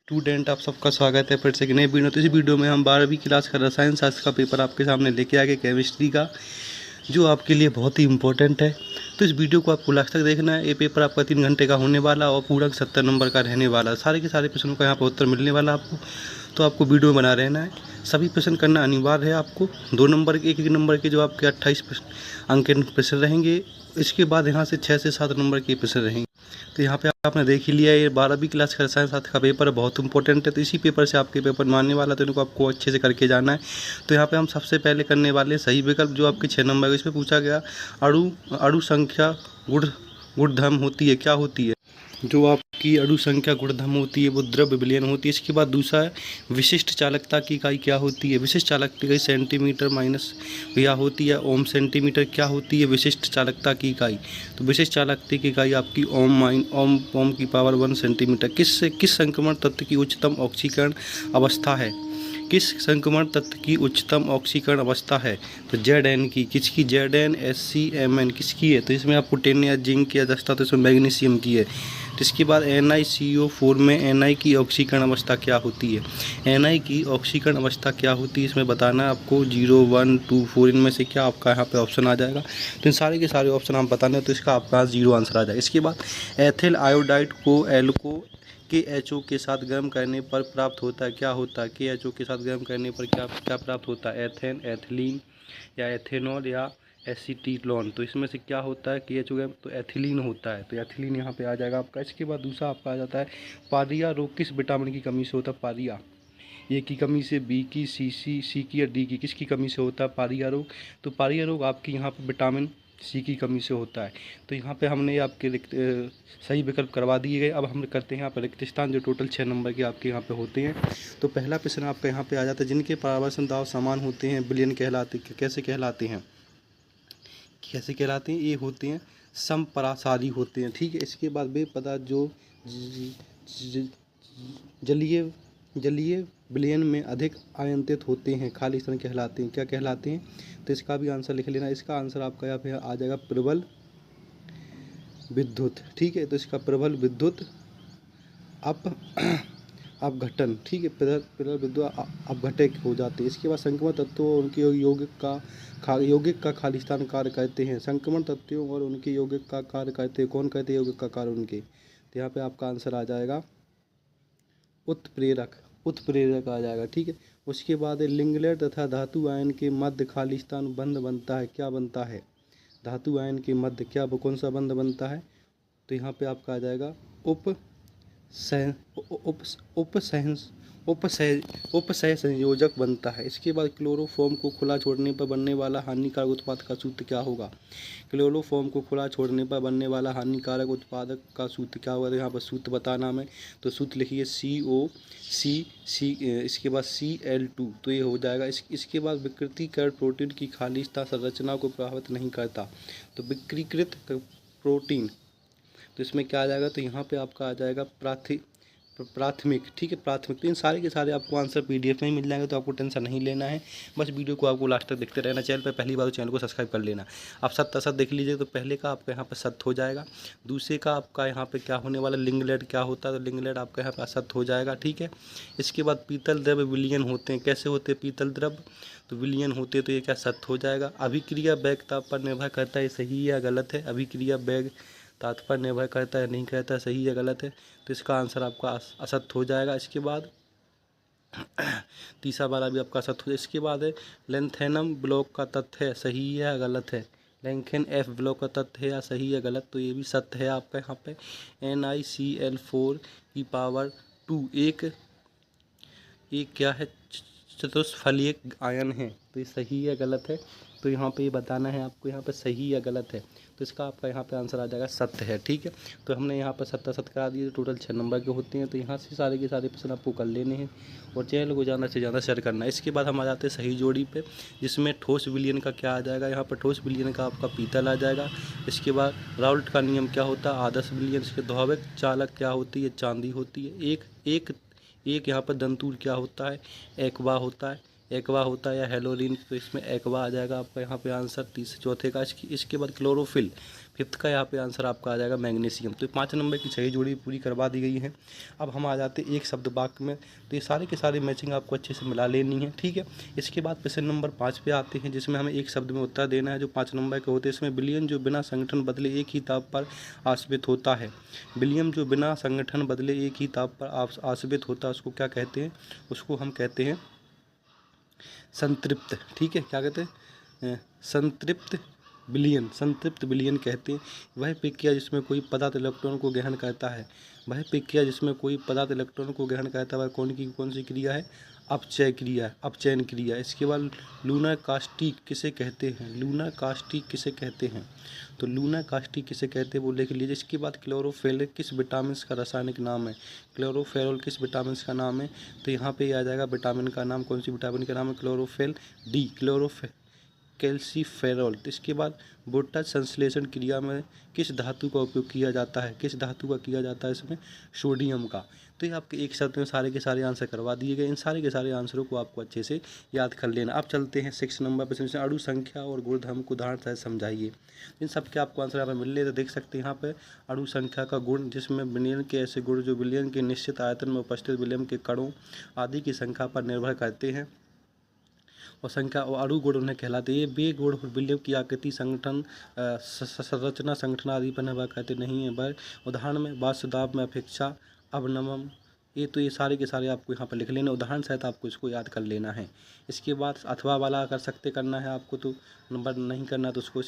Student, आप सबका स्वागत है फिर से एक नई वीडियो। तो इस वीडियो में हम 12वीं क्लास का रसायन शास्त्र का पेपर आपके सामने लेके आ गए, केमिस्ट्री का, जो आपके लिए बहुत ही इम्पोर्टेंट है। तो इस वीडियो को आपको लास्ट तक देखना है। ये पेपर आपका 3 घंटे का होने वाला और पूरा 70 नंबर का रहने वाला। सारे के सारे प्रश्नों का यहाँ पर उत्तर मिलने वाला आपको, तो आपको वीडियो में बना रहना है। सभी प्रश्न करना अनिवार्य है आपको। 2 नंबर के, एक नंबर के जो आपके 28 अंक के प्रश्न रहेंगे। इसके बाद यहाँ से 6 से 7 नंबर के प्रश्न रहेंगे। तो यहाँ पे आपने देख ही लिया, ये 12वीं क्लास का रसायन शास्त्र का पेपर बहुत इंपॉर्टेंट है। तो इसी पेपर से आपके पेपर मानने वाला, तो इनको आपको अच्छे से करके जाना है। तो यहाँ पे हम सबसे पहले करने वाले हैं सही विकल्प, जो आपके 6 नंबर है। इसमें पूछा गया अणु संख्या गुणधर्म होती है, क्या होती है? जो आपकी अणु संख्या गुणधर्म होती है वो द्रव्य विलयन होती है। इसके बाद दूसरा है विशिष्ट चालकता की इकाई क्या होती है? विशिष्ट चालकता की इकाई सेंटीमीटर माइनस या होती है ओम। सेंटीमीटर क्या होती है विशिष्ट चालकता की इकाई? तो विशिष्ट चालकता की इकाई आपकी ओम की पावर 1 सेंटीमीटर। किस संक्रमण तत्व की उच्चतम ऑक्सीकरण अवस्था है? किस संक्रमण तत्व की उच्चतम ऑक्सीकरण अवस्था है? तो Zn की। किसकी? ZnHCmN किसकी है? तो इसमें आपको टिन या जिंक या दस्ता, तो इसमें मैग्नीशियम की है। तो इसके बाद NiCO4 में Ni की ऑक्सीकरण अवस्था क्या होती है? Ni की ऑक्सीकरण अवस्था क्या होती है इसमें बताना है आपको। 0, 1, 2, 4 इनमें से क्या आपका यहाँ पे ऑप्शन आ जाएगा? तो इन सारे के सारे ऑप्शन आप बताने, तो इसका आपका 0 आंसर आ जाएगा। इसके बाद एथिल आयोडाइड को एल्को KHO के साथ गर्म करने पर प्राप्त होता है, क्या होता है? KHO के साथ गर्म करने पर क्या प्राप्त होता है? एथेन, एथिलीन या एथेनॉल या एसीटिलोन। तो इसमें से क्या होता है? KHO गर्म, तो एथिलीन होता है। तो एथिलीन यहाँ पे आ जाएगा आपका। इसके बाद दूसरा आपका आ जाता है पारिया रोग किस विटामिन की कमी से होता है? पारिया ए की कमी से, बी की, सी की या डी की? किसकी कमी से होता है पारिया रोग? तो पारिया रोग आपकी यहाँ पर विटामिन सी की कमी से होता है। तो यहाँ पे हमने आपके सही विकल्प करवा दिए गए। अब हम करते हैं यहाँ पर रिक्त स्थान, जो टोटल 6 नंबर के आपके यहाँ पे होते हैं। तो पहला प्रश्न आपका यहाँ पे आ जाता है, जिनके परावर्तन दाब समान होते हैं विलयन कहलाते, कैसे कहलाते हैं? कैसे कहलाते हैं? ये होते हैं समपरासारी होते हैं, ठीक है। इसके बाद वे पदार्थ जो जलीय विलयन में अधिक आयनित होते हैं खाली स्थान कहलाते हैं, क्या कहलाते हैं? तो इसका भी आंसर लिख लेना। इसका आंसर आपका यहाँ पे आ जाएगा प्रबल विद्युत, ठीक है। तो इसका प्रबल विद्युत अपघटन, ठीक है। प्रबल विद्युत अपघटक हो जाते हैं। इसके बाद संक्रमण तत्वों और उनके यौगिक का खाली स्थान कार्य करते हैं। संक्रमण तत्वों और उनके यौगिक का कार्य करते हैं, कौन करते हैं यौगिक का कार्य उनके? तो यहाँ पे आपका आंसर आ जाएगा उत्प्रेरक आ जाएगा, ठीक है। उसके बाद लिंगलेट तथा धातु आयन के मध्य खाली स्थान बंध बनता है, क्या बनता है? धातु आयन के मध्य क्या, कौन सा बंध बनता है? तो यहाँ पे आपका आ जाएगा उपसह संयोजक बनता है। इसके बाद क्लोरोफॉर्म को खुला छोड़ने पर बनने वाला हानिकारक उत्पाद का सूत्र क्या होगा? क्लोरोफॉर्म को खुला छोड़ने पर बनने वाला हानिकारक उत्पादक का सूत्र क्या होगा? तो यहाँ पर सूत्र बताना में, तो सूत्र लिखिए COC, इसके बाद Cl2, तो ये हो जाएगा। इसके बाद विकृतिकरण प्रोटीन की खाली स्थान संरचना को प्रभावित नहीं करता, तो विकृत प्रोटीन, तो इसमें क्या आ जाएगा? तो यहाँ पे आपका आ जाएगा प्राथमिक, ठीक है, प्राथमिक। तो इन सारे के सारे आपको आंसर PDF में ही मिल जाएंगे, तो आपको टेंशन नहीं लेना है। बस वीडियो को आपको लास्ट तक देखते रहना। चैनल पर पहली बार तो चैनल को सब्सक्राइब कर लेना। आप सत्य देख लीजिए। तो पहले का आपका यहाँ पर सत्य हो जाएगा। दूसरे का आपका यहाँ पे क्या होने वाला, लिंगलेट क्या होता है? तो लिंगलेट आपका यहाँ पर असत्य हो जाएगा, ठीक है। इसके बाद पीतल द्रव्य विलयन होते हैं, कैसे होते हैं पीतल द्रव्य? तो विलयन होते, तो ये क्या सत्य हो जाएगा। अभिक्रिया वेग ताप पर निर्भर करता है, सही या गलत है? अभिक्रिया वेग ताप पर निर्भर करता है, नहीं करता, सही या गलत है? तो इसका आंसर आपका असत्य हो जाएगा। इसके बाद तीसरा वाला भी आपका असत्य हो जाएगा। इसके बाद है लेंथेनम ब्लॉक का तथ्य है, सही है या गलत है? लैंथेन F ब्लॉक का तथ्य है या सही या गलत? तो ये भी सत्य है आपका यहाँ पे। NiCl4 की पावर 2 एक क्या है? चतुष्फलकीय आयन है, तो ये सही या गलत है? तो यहाँ पे ये बताना है आपको, यहाँ पे सही या गलत है। तो इसका आपका यहाँ पे आंसर आ जाएगा सत्य है, ठीक है। तो हमने यहाँ पर सत्य करा दिए। टोटल 6 नंबर के होते हैं। तो यहाँ से सारे के सारे प्रश्न आपको कर लेने हैं और चैनल को ज़्यादा से ज़्यादा शेयर करना है। इसके बाद हम आ जाते हैं सही जोड़ी पे, जिसमें ठोस विलयन का क्या आ जाएगा? यहाँ पर ठोस विलयन का आपका पीतल आ जाएगा। इसके बाद राउल्ट का नियम क्या होता है? आदर्श विलयन। इसके ध्रुवक चालक क्या होती है? चांदी होती है। एक यहाँ पर दंतुर क्या होता है? एक्वा होता है या हेलोरिन। तो इसमें एक्वा आ जाएगा आपका यहाँ पे आंसर चौथे का। इसके बाद क्लोरोफिल फिफ्थ का यहाँ पे आंसर आपका आ जाएगा मैग्नीशियम। तो 5 नंबर की सही जोड़ी पूरी करवा दी गई है। अब हम आ जाते हैं एक शब्द वाक्य में। तो ये सारे के सारे मैचिंग आपको अच्छे से मिला लेनी है, ठीक है। इसके बाद प्रश्न नंबर 5 पे आते हैं, जिसमें हमें एक शब्द में उत्तर देना है जो 5 नंबर के होते हैं। इसमें विलियम जो बिना संगठन बदले एक ही ताप पर आश्रित होता है। विलियम जो बिना संगठन बदले एक ही ताप पर आश्रित होता है, उसको क्या कहते हैं? उसको हम कहते हैं संतृप्त, ठीक है। क्या कहते हैं? संतृप्त विलयन, संतृप्त विलयन कहते हैं। वह प्रक्रिया जिसमें कोई पदार्थ इलेक्ट्रॉन को ग्रहण करता है, वह प्रक्रिया जिसमें कोई पदार्थ इलेक्ट्रॉन को ग्रहण करता है, वह कौन सी क्रिया है? अपचय क्रिया, अपचयन क्रिया। इसके बाद लूना कास्टिक किसे कहते हैं? लूना कास्टिक किसे कहते हैं? तो लूना कास्टिक किसे कहते हैं वो लिख लीजिए। इसके बाद क्लोरोफेल किस विटामिन का रासायनिक नाम है? क्लोरोफेरॉल किस विटामिन का नाम है? तो यहाँ पे आ जाएगा विटामिन का नाम, कौन सी विटामिन का नाम है? क्लोरोफेल डी, कैल्सीफेरॉल। तो इसके बाद वोल्टेज संश्लेषण क्रिया में किस धातु का उपयोग किया जाता है? किस धातु का किया जाता है इसमें? सोडियम का। तो ये आपके एक शब्द में सारे के सारे आंसर करवा दिए गए। इन सारे के सारे आंसरों को आपको अच्छे से याद कर लेना। अब चलते हैं 6 नंबर प्रश्न से, अणु संख्या और गुणधर्म को उदाहरण सहित समझाइए। इन सब के आपको आंसर यहाँ पर मिल रहे, तो देख सकते हैं यहाँ पर अणु संख्या का गुण, जिसमें विलयन के ऐसे गुण जो विलयन के निश्चित आयतन में उपस्थित विलयन के कणों आदि की संख्या पर निर्भर करते हैं, और संख्या और अणु गुण उन्हें कहलाते हैं। ये वे गुण विलयन की आकृति, संगठन, संरचना, संगठन आदि पर निर्भर करते नहीं है। वह उदाहरण में वाष्प दाब में अपेक्षा, अवनमन, ये सारे के सारे आपको यहाँ पर लिख लेना, उदाहरण सहित आपको इसको याद कर लेना है। इसके बाद अथवा वाला कर सकते करना है आपको, तो नंबर नहीं करना तो उसको